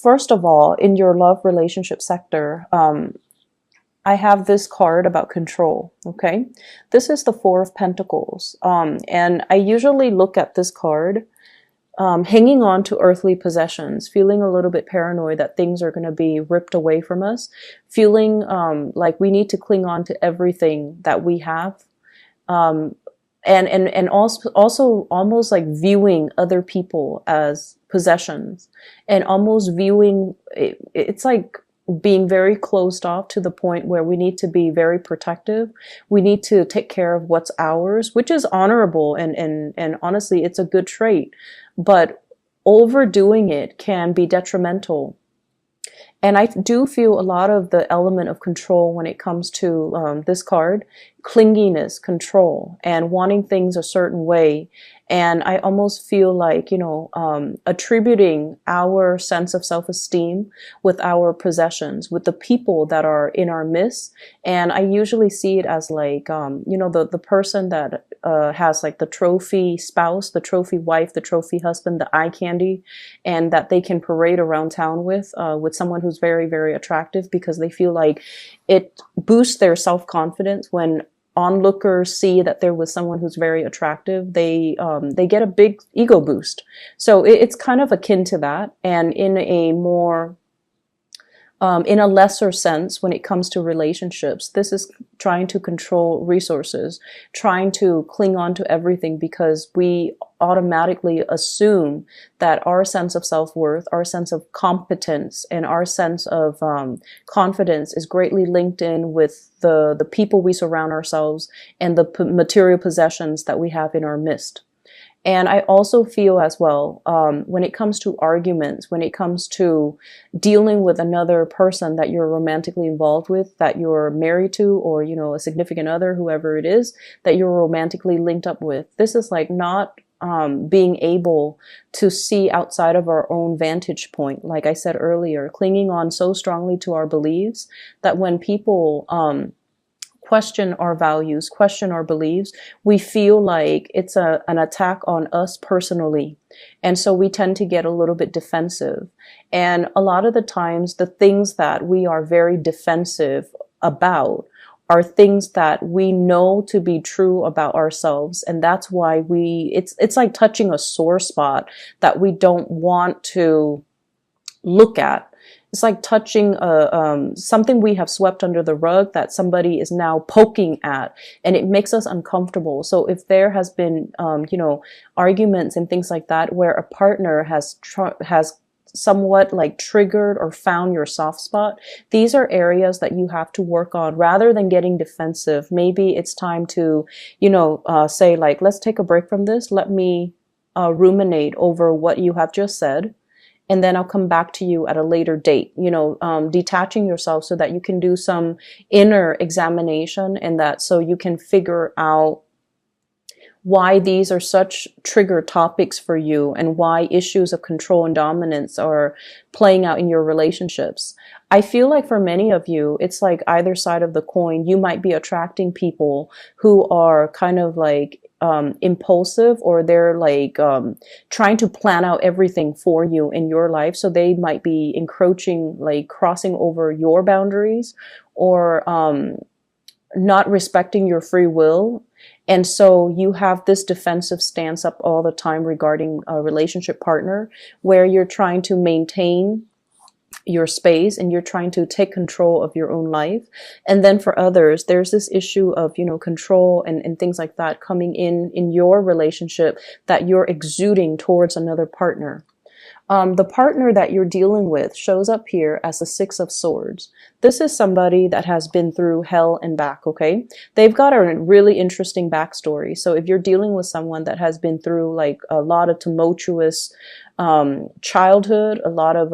First of all, in your love relationship sector, I have this card about control. Okay. This is the Four of Pentacles. And I usually look at this card, hanging on to earthly possessions, feeling a little bit paranoid that things are going to be ripped away from us, feeling like we need to cling on to everything that we have. And also almost like viewing other people as possessions, and almost viewing it's like being very closed off to the point where we need to be very protective. We need to take care of what's ours, which is honorable, and honestly, it's a good trait. But overdoing it can be detrimental. And I do feel a lot of the element of control when it comes to this card, clinginess, control, and wanting things a certain way. And I almost feel like, attributing our sense of self-esteem with our possessions, with the people that are in our midst. And I usually see it as like, the person that has like the trophy spouse, the trophy wife, the trophy husband, the eye candy, and that they can parade around town with someone who's very, very attractive, because they feel like it boosts their self-confidence when onlookers see that there was someone who's very attractive. They get a big ego boost. So it's kind of akin to that, and in a more in a lesser sense, when it comes to relationships, this is trying to control resources, trying to cling on to everything, because we automatically assume that our sense of self-worth, our sense of competence, and our sense of confidence is greatly linked in with the people we surround ourselves and the material possessions that we have in our midst. And I also feel as well, when it comes to arguments, when it comes to dealing with another person that you're romantically involved with, that you're married to, or, a significant other, whoever it is, that you're romantically linked up with, this is like not being able to see outside of our own vantage point. Like I said earlier, clinging on so strongly to our beliefs that when people question our values, question our beliefs, we feel like it's an attack on us personally. And so we tend to get a little bit defensive. And a lot of the times, the things that we are very defensive about are things that we know to be true about ourselves. And that's why it's like touching a sore spot that we don't want to look at. It's like touching something we have swept under the rug that somebody is now poking at, and it makes us uncomfortable. So if there has been, arguments and things like that, where a partner has somewhat like triggered or found your soft spot, these are areas that you have to work on rather than getting defensive. Maybe it's time to, say like, let's take a break from this. Let me ruminate over what you have just said, and then I'll come back to you at a later date, detaching yourself so that you can do some inner examination, and that so you can figure out why these are such trigger topics for you, and why issues of control and dominance are playing out in your relationships. I feel like for many of you, it's like either side of the coin. You might be attracting people who are kind of like impulsive, or they're like trying to plan out everything for you in your life. So they might be encroaching, like crossing over your boundaries, or not respecting your free will. And so you have this defensive stance up all the time regarding a relationship partner, where you're trying to maintain your space and you're trying to take control of your own life. And then for others, there's this issue of, control and things like that coming in your relationship that you're exuding towards another partner. The partner that you're dealing with shows up here as the Six of Swords. This is somebody that has been through hell and back, okay? They've got a really interesting backstory. So if you're dealing with someone that has been through like a lot of tumultuous childhood, a lot of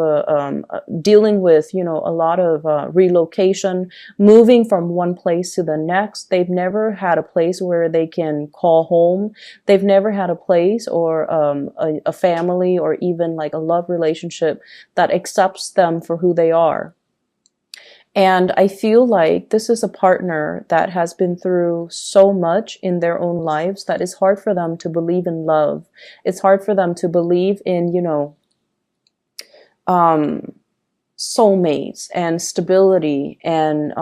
dealing with, a lot of relocation, moving from one place to the next. They've never had a place where they can call home. They've never had a place or a family, or even like a love relationship that accepts them for who they are. And I feel like this is a partner that has been through so much in their own lives that it's hard for them to believe in love. It's hard for them to believe in, soulmates and stability and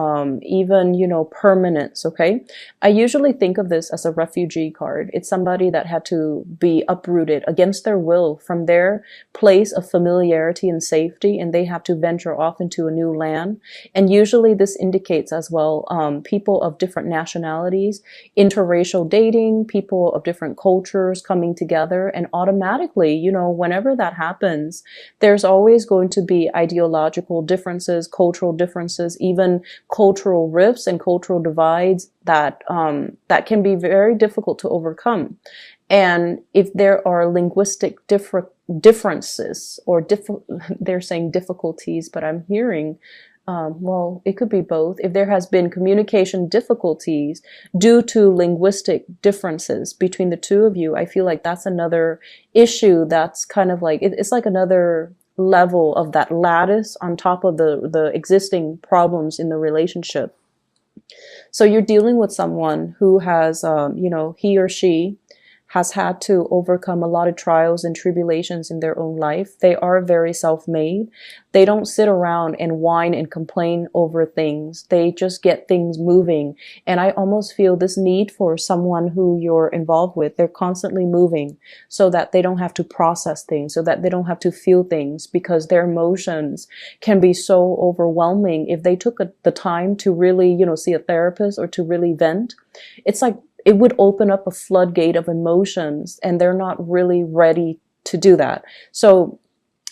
even, you know, permanence. Okay, I usually think of this as a refugee card. It's somebody that had to be uprooted against their will from their place of familiarity and safety, and they have to venture off into a new land. And usually this indicates as well people of different nationalities, interracial dating, people of different cultures coming together. And automatically, you know, whenever that happens, there's always going to be ideological differences, cultural differences, even cultural rifts and cultural divides that that can be very difficult to overcome. And if there are linguistic differences or they're saying difficulties, but I'm hearing well, it could be both. If there has been communication difficulties due to linguistic differences between the two of you, I feel like that's another issue that's kind of like, it's like another level of that lattice on top of the existing problems in the relationship. So you're dealing with someone who has, you know, he or she has had to overcome a lot of trials and tribulations in their own life. They are very self-made. They don't sit around and whine and complain over things. They just get things moving. And I almost feel this need for someone who you're involved with. They're constantly moving so that they don't have to process things, so that they don't have to feel things, because their emotions can be so overwhelming. If they took the time to really, you know, see a therapist or to really vent, it's like it would open up a floodgate of emotions, and they're not really ready to do that. So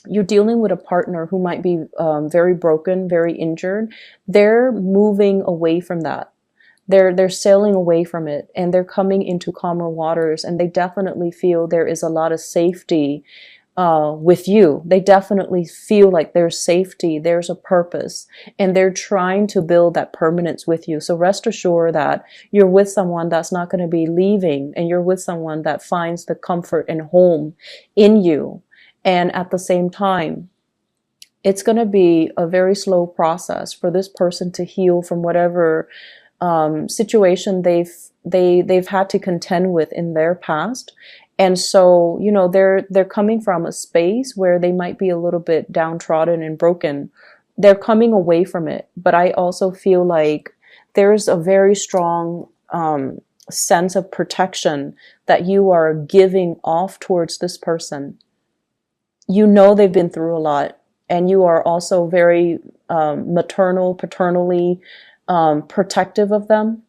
you're dealing with a partner who might be very broken, very injured. They're moving away from that. They're sailing away from it, and they're coming into calmer waters, and they definitely feel there is a lot of safety with you. They definitely feel like there's safety, there's a purpose, and they're trying to build that permanence with you. So rest assured that you're with someone that's not going to be leaving, and you're with someone that finds the comfort and home in you. And at the same time, it's going to be a very slow process for this person to heal from whatever situation they've had to contend with in their past. And so, you know, they're coming from a space where they might be a little bit downtrodden and broken. They're coming away from it. But I also feel like there's a very strong sense of protection that you are giving off towards this person. You know they've been through a lot, and you are also very paternally protective of them,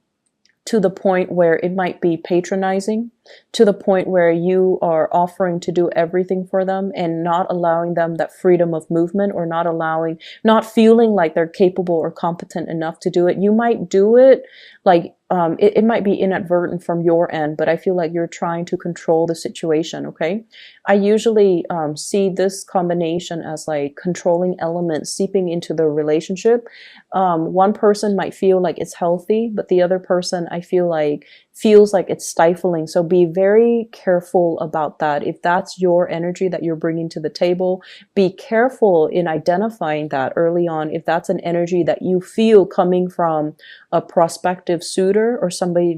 to the point where it might be patronizing, to the point where you are offering to do everything for them and not allowing them that freedom of movement, or not feeling like they're capable or competent enough to do it. You might do it like, it might be inadvertent from your end, but I feel like you're trying to control the situation. Okay. I usually see this combination as like controlling elements seeping into the relationship. One person might feel like it's healthy, but the other person, I feel like, feels like it's stifling. So be very careful about that. If that's your energy that you're bringing to the table, be careful in identifying that early on. If that's an energy that you feel coming from a prospective suitor or somebody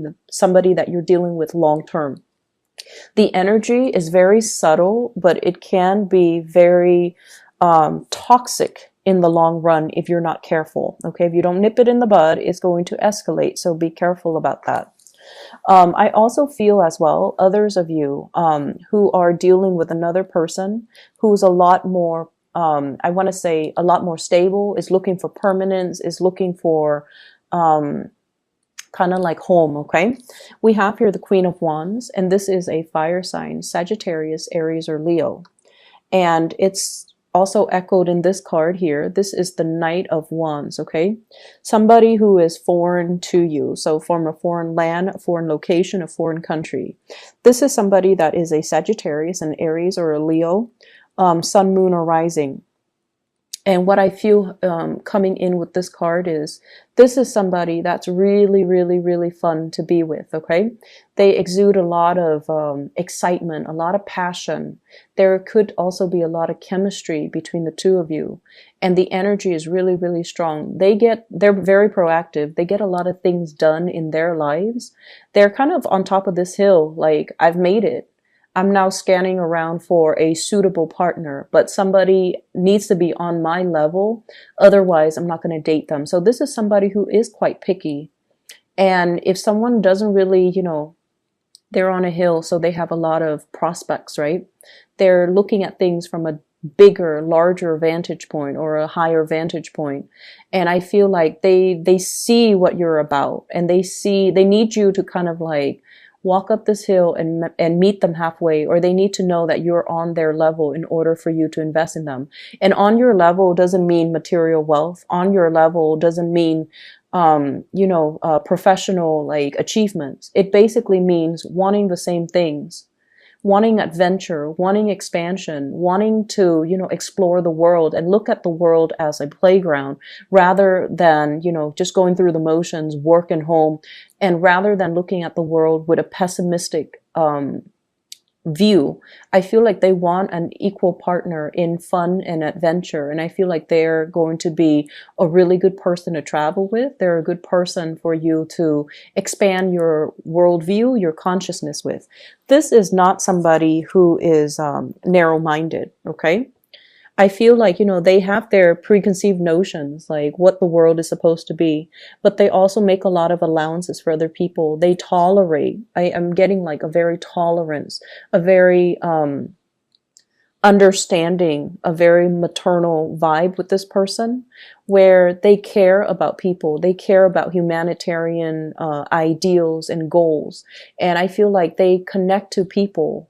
that you're dealing with long term. The energy is very subtle, but it can be very toxic in the long run if you're not careful. Okay, if you don't nip it in the bud, it's going to escalate. So be careful about that. I also feel as well, others of you who are dealing with another person who's a lot more, I want to say a lot more stable, is looking for permanence, is looking for kind of like home. Okay, we have here the Queen of Wands, and this is a fire sign, Sagittarius, Aries, or Leo. And it's also echoed in this card here. This is the Knight of Wands. Okay, somebody who is foreign to you, so from a foreign land, a foreign location, a foreign country. This is somebody that is a Sagittarius, an Aries, or a Leo, sun, moon, or rising. And what I feel coming in with this card is, this is somebody that's really, really, really fun to be with, okay? They exude a lot of excitement, a lot of passion. There could also be a lot of chemistry between the two of you. And the energy is really, really strong. They're very proactive. They get a lot of things done in their lives. They're kind of on top of this hill, like, I've made it. I'm now scanning around for a suitable partner, but somebody needs to be on my level. Otherwise, I'm not going to date them. So this is somebody who is quite picky. And if someone doesn't really, they're on a hill, so they have a lot of prospects, right? They're looking at things from a bigger, larger vantage point or a higher vantage point. And I feel like they see what you're about, and they need you to kind of like walk up this hill and meet them halfway, or they need to know that you're on their level in order for you to invest in them. And on your level doesn't mean material wealth. On your level doesn't mean professional like achievements. It basically means wanting the same things, wanting adventure, wanting expansion, wanting to, explore the world and look at the world as a playground rather than, just going through the motions, work and home, and rather than looking at the world with a pessimistic, view. I feel like they want an equal partner in fun and adventure. And I feel like they're going to be a really good person to travel with. They're a good person for you to expand your worldview, your consciousness with. This is not somebody who is narrow-minded, okay? I feel like, they have their preconceived notions, like what the world is supposed to be, but they also make a lot of allowances for other people. They tolerate. I am getting like a very tolerance, a very understanding, a very maternal vibe with this person, where they care about people. They care about humanitarian ideals and goals. And I feel like they connect to people.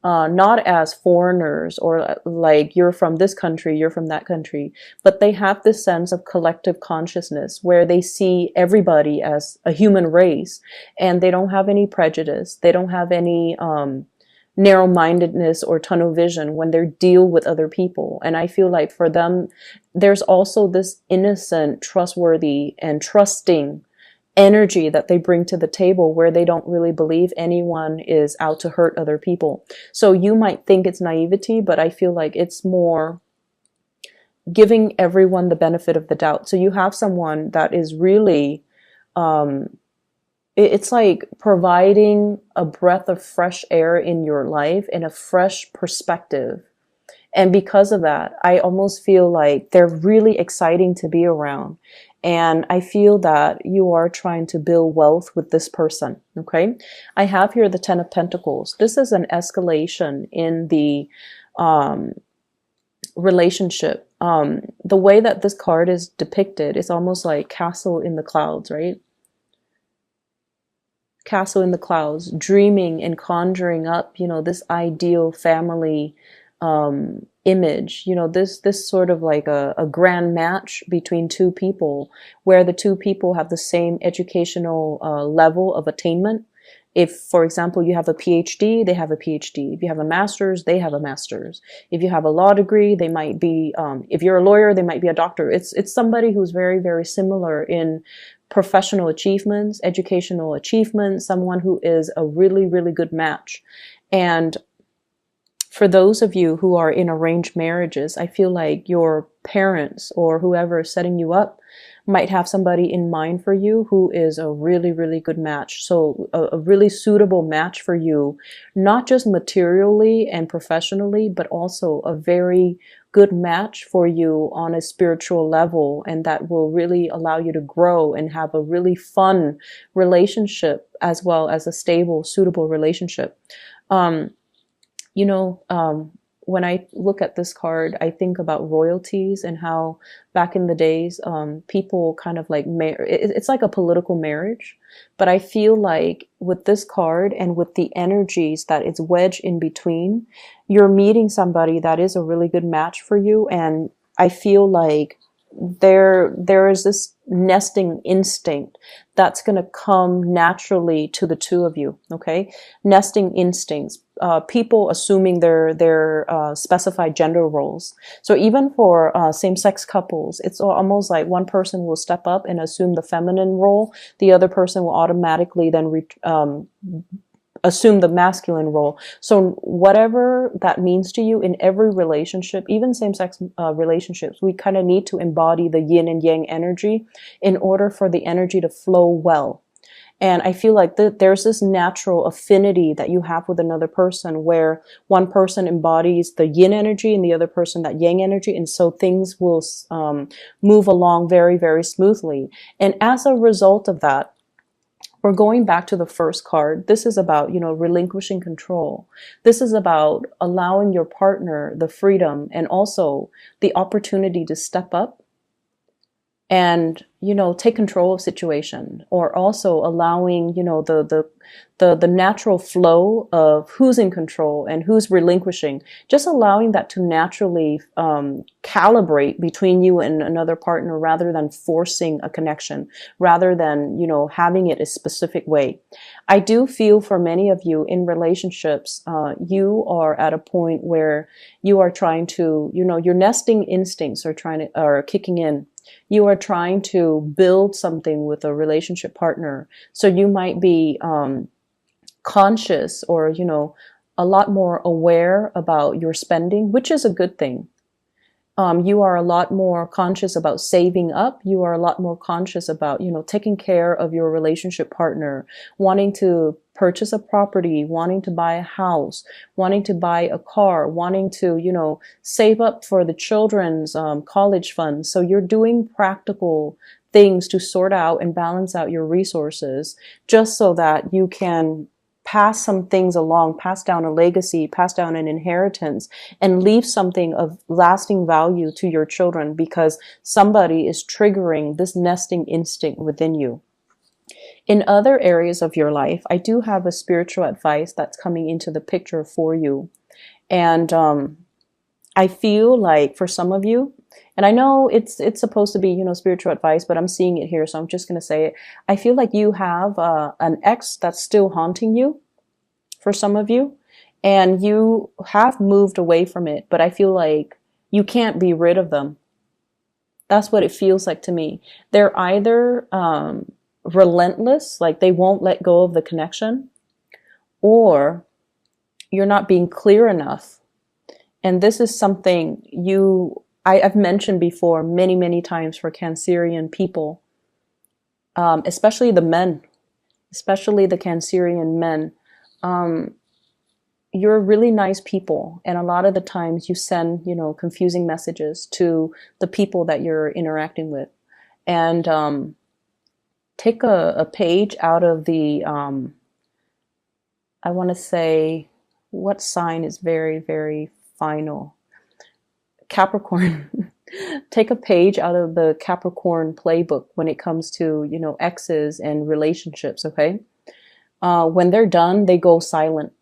Not as foreigners or like you're from this country, you're from that country, but they have this sense of collective consciousness where they see everybody as a human race, and they don't have any prejudice. They don't have any narrow-mindedness or tunnel vision when they deal with other people. And I feel like for them, there's also this innocent, trustworthy, and trusting energy that they bring to the table where they don't really believe anyone is out to hurt other people. So you might think it's naivety, but I feel like it's more giving everyone the benefit of the doubt. So you have someone that is really, it's like providing a breath of fresh air in your life and a fresh perspective. And because of that, I almost feel like they're really exciting to be around. And I feel that you are trying to build wealth with this person, okay? I have here the Ten of Pentacles. This is an escalation in the relationship. The way that this card is depicted is almost like castle in the clouds, right? Castle in the clouds, dreaming and conjuring up, this ideal family image, this sort of like a grand match between two people where the two people have the same educational level of attainment. If, for example, you have a PhD, they have a PhD. If you have a master's, they have a master's. If you have a law degree, they might be, if you're a lawyer, they might be a doctor. It's somebody who's very, very similar in professional achievements, educational achievements, someone who is a really, really good match. And for those of you who are in arranged marriages, I feel like your parents or whoever is setting you up might have somebody in mind for you who is a really, really good match. So a really suitable match for you, not just materially and professionally, but also a very good match for you on a spiritual level, and that will really allow you to grow and have a really fun relationship as well as a stable, suitable relationship. When I look at this card, I think about royalties and how back in the days, people kind of like, it's like a political marriage. But I feel like with this card and with the energies that it's wedged in between, you're meeting somebody that is a really good match for you. And I feel like there is this nesting instinct that's going to come naturally to the two of you. Okay. Nesting instincts, people assuming their specified gender roles. So even for same-sex couples, it's almost like one person will step up and assume the feminine role. The other person will automatically then assume the masculine role. So whatever that means to you in every relationship, even same-sex relationships, we kind of need to embody the yin and yang energy in order for the energy to flow well. And I feel like there's this natural affinity that you have with another person where one person embodies the yin energy and the other person that yang energy. And so things will move along very, very smoothly. And as a result of that, we're going back to the first card. This is about, relinquishing control. This is about allowing your partner the freedom and also the opportunity to step up and take control of situation, or also allowing the natural flow of who's in control and who's relinquishing, just allowing that to naturally calibrate between you and another partner, rather than forcing a connection, rather than having it a specific way. I do feel for many of you in relationships, you are at a point where you are trying to, your nesting instincts are kicking in. You are trying to build something with a relationship partner. So you might be conscious, or, a lot more aware about your spending, which is a good thing. You are a lot more conscious about saving up. You are a lot more conscious about, taking care of your relationship partner, wanting to purchase a property, wanting to buy a house, wanting to buy a car, wanting to, save up for the children's college funds. So you're doing practical things to sort out and balance out your resources, just so that you can pass some things along, pass down a legacy, pass down an inheritance, and leave something of lasting value to your children, because somebody is triggering this nesting instinct within you. In other areas of your life, I do have a spiritual advice that's coming into the picture for you. And I feel like for some of you, and I know it's supposed to be, spiritual advice, but I'm seeing it here, so I'm just going to say it. I feel like you have an ex that's still haunting you, for some of you, and you have moved away from it, but I feel like you can't be rid of them. That's what it feels like to me. They're either relentless, like they won't let go of the connection, or you're not being clear enough. And this is something I've mentioned before many, many times for Cancerian people, especially the men, especially the Cancerian men. You're really nice people. And a lot of the times you send, confusing messages to the people that you're interacting with. And take a page out of the, I want to say, what sign is very, very final? Capricorn. Take a page out of the Capricorn playbook when it comes to, exes and relationships, okay? When they're done, they go silent.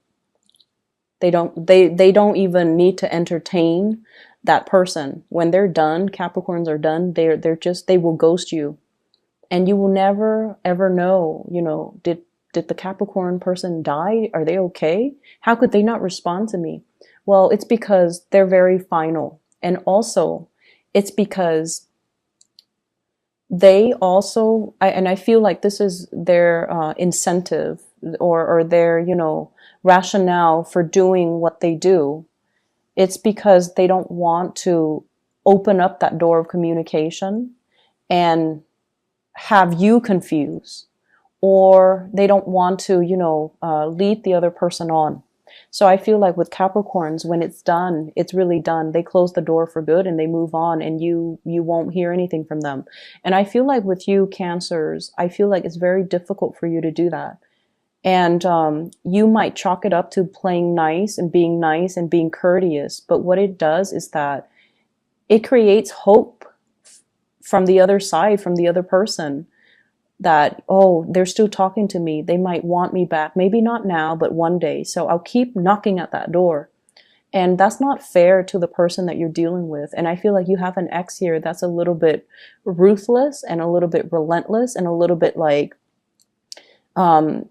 They don't even need to entertain that person. When they're done, Capricorns are done, they will ghost you. And you will never ever know, did the Capricorn person die? Are they okay? How could they not respond to me? Well, it's because they're very final. And also, it's because they also, and I feel like this is their incentive, or their, rationale for doing what they do. It's because they don't want to open up that door of communication and have you confused, or they don't want to, lead the other person on. So I feel like with Capricorns, when it's done, it's really done. They close the door for good and they move on, and you won't hear anything from them. And I feel like with you Cancers, I feel like it's very difficult for you to do that. And you might chalk it up to playing nice and being courteous. But what it does is that it creates hope from the other side, from the other person, that, oh, they're still talking to me. They might want me back. Maybe not now, but one day. So I'll keep knocking at that door. And that's not fair to the person that you're dealing with. And I feel like you have an ex here that's a little bit ruthless and a little bit relentless and a little bit like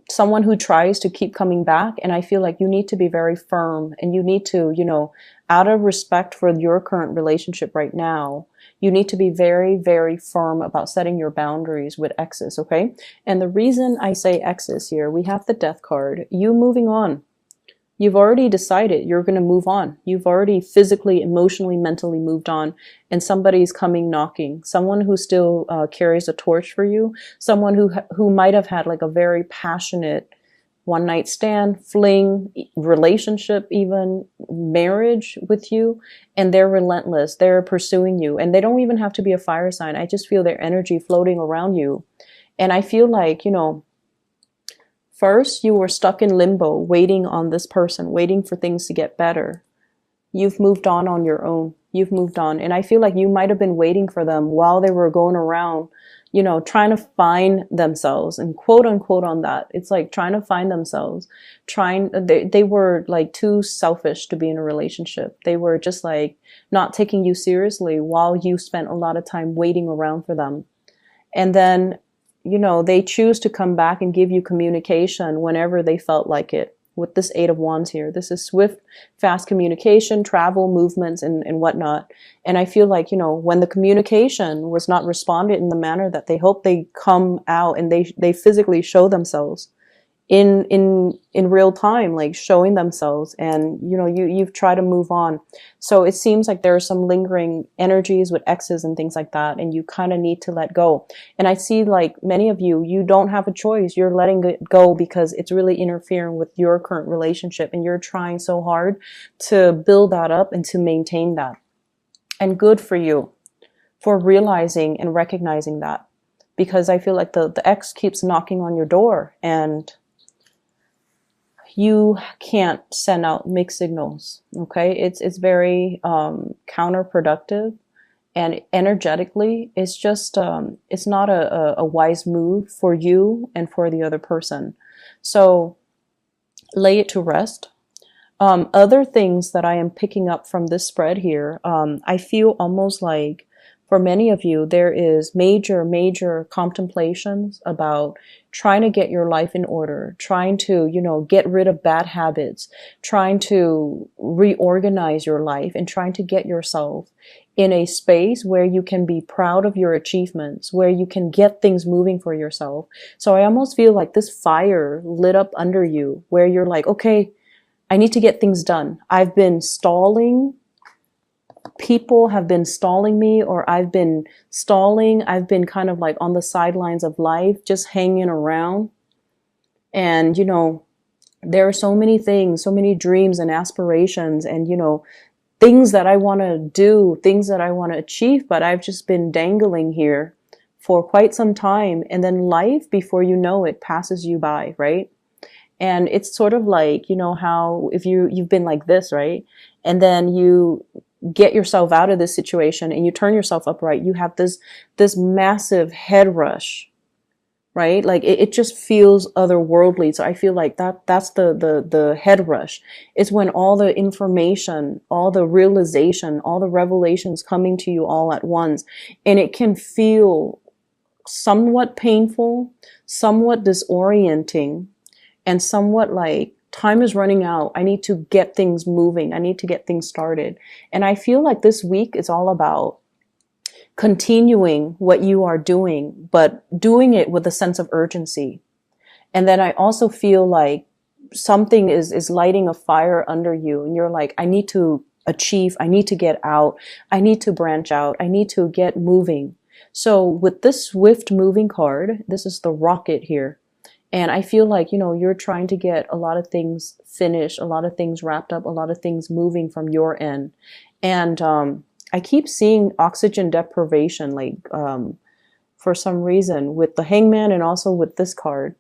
someone who tries to keep coming back. And I feel like you need to be very firm, and you need to, out of respect for your current relationship right now, you need to be very, very firm about setting your boundaries with exes, okay? And the reason I say exes here, we have the Death card. You moving on. You've already decided you're going to move on. You've already physically, emotionally, mentally moved on, and somebody's coming knocking. Someone who still carries a torch for you. Someone who might have had like a very passionate one night stand, fling, relationship, even marriage with you, and they're relentless. They're pursuing you, and they don't even have to be a fire sign. I just feel their energy floating around you, and I feel like, you know, first, you were stuck in limbo, waiting on this person, waiting for things to get better. You've moved on your own. You've moved on. And I feel like you might have been waiting for them while they were going around, you know, trying to find themselves, and quote unquote on that. It's like trying to find themselves, they were like too selfish to be in a relationship. They were just like not taking you seriously while you spent a lot of time waiting around for them. And then, you know, they choose to come back and give you communication whenever they felt like it. With this Eight of Wands here, this is swift, fast communication, travel, movements, and whatnot. And I feel like, you know, when the communication was not responded in the manner that they hoped, they come out and they physically show themselves in real time, like showing themselves, and you know, you've tried to move on. So it seems like there are some lingering energies with exes and things like that, and you kind of need to let go. And I see like many of you don't have a choice. You're letting it go because it's really interfering with your current relationship, and you're trying so hard to build that up and to maintain that. And good for you for realizing and recognizing that, because I feel like the ex keeps knocking on your door, and you can't send out mixed signals. Okay. It's very, counterproductive, and energetically, it's just, it's not a wise move for you and for the other person. So lay it to rest. Other things that I am picking up from this spread here, I feel almost like for many of you, there is major contemplations about trying to get your life in order, trying to, you know, get rid of bad habits, trying to reorganize your life, and trying to get yourself in a space where you can be proud of your achievements, where you can get things moving for yourself. So I almost feel like this fire lit up under you, where you're like, okay, I need to get things done. I've been stalling. People have been stalling me, or I've been stalling. I've been kind of like on the sidelines of life, just hanging around. And, you know, there are so many things, so many dreams and aspirations, and, you know, things that I want to do, things that I want to achieve, but I've just been dangling here for quite some time. And then life, before you know it, passes you by, right? And it's sort of like, you know, how if you've been like this, right? And then you get yourself out of this situation and you turn yourself upright, you have this massive head rush, right? Like it just feels otherworldly. So I feel like that's the head rush. It's when all the information, all the realization, all the revelations coming to you all at once, and it can feel somewhat painful, somewhat disorienting, and somewhat like, time is running out. I need to get things moving. I need to get things started. And I feel like this week is all about continuing what you are doing, but doing it with a sense of urgency. And then I also feel like something is lighting a fire under you, and you're like, I need to achieve. I need to get out. I need to branch out. I need to get moving. So with this swift moving card, this is the rocket here. And I feel like, you know, you're trying to get a lot of things finished, a lot of things wrapped up, a lot of things moving from your end. And I keep seeing oxygen deprivation, like for some reason with the Hangman and also with this card.